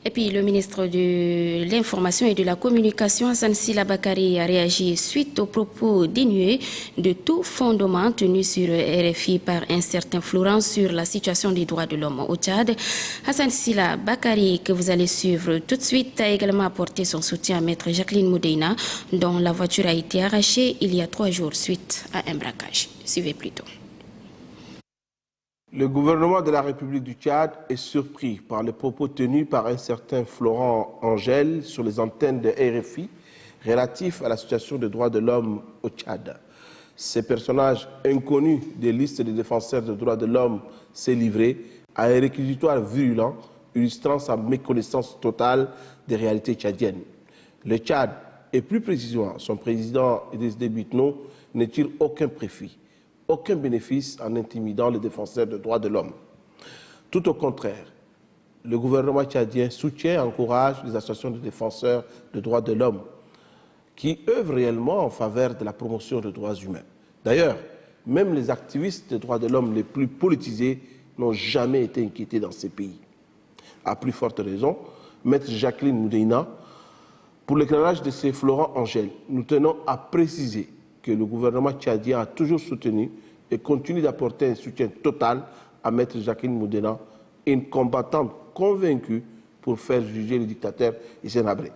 Et puis le ministre de l'Information et de la Communication, Hassan Sila Bakari, a réagi suite aux propos dénués de tout fondement tenus sur RFI par un certain Florent sur la situation des droits de l'homme au Tchad. Hassan Sila Bakari, que vous allez suivre tout de suite, a également apporté son soutien à maître Jacqueline Moudeina, dont la voiture a été arrachée il y a 3 jours suite à un braquage. Suivez plutôt. Le gouvernement de la République du Tchad est surpris par les propos tenus par un certain Florent Angel sur les antennes de RFI relatifs à la situation des droits de l'homme au Tchad. Ces personnages inconnus des listes des défenseurs des droits de l'homme s'est livré à un réquisitoire virulent illustrant sa méconnaissance totale des réalités tchadiennes. Le Tchad, et plus précisément son président Idriss Déby Itno, ne tire aucun profit, aucun bénéfice en intimidant les défenseurs des droits de l'homme. Tout au contraire, le gouvernement tchadien soutient et encourage les associations de défenseurs des droits de l'homme qui œuvrent réellement en faveur de la promotion des droits humains. D'ailleurs, même les activistes des droits de l'homme les plus politisés n'ont jamais été inquiétés dans ces pays. À plus forte raison, maître Jacqueline Moudeina, pour l'éclairage de ces Florent Angel, nous tenons à préciser que le gouvernement tchadien a toujours soutenu et continue d'apporter un soutien total à maître Jacqueline Moudeina, une combattante convaincue pour faire juger le dictateur Hissène Habré.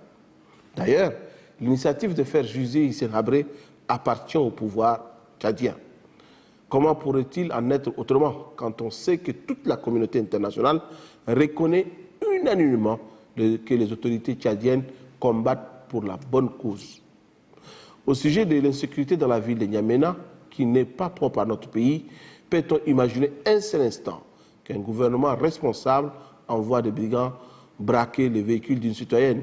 D'ailleurs, l'initiative de faire juger Hissène Habré appartient au pouvoir tchadien. Comment pourrait-il en être autrement quand on sait que toute la communauté internationale reconnaît unanimement que les autorités tchadiennes combattent pour la bonne cause? Au sujet de l'insécurité dans la ville de N'Djamena, qui n'est pas propre à notre pays, peut-on imaginer un seul instant qu'un gouvernement responsable envoie des brigands braquer les véhicules d'une citoyenne?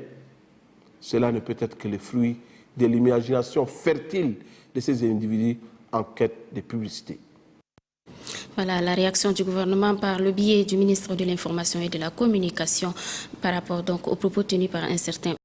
Cela ne peut être que le fruit de l'imagination fertile de ces individus en quête de publicité. Voilà la réaction du gouvernement par le biais du ministre de l'Information et de la Communication par rapport donc aux propos tenus par un certain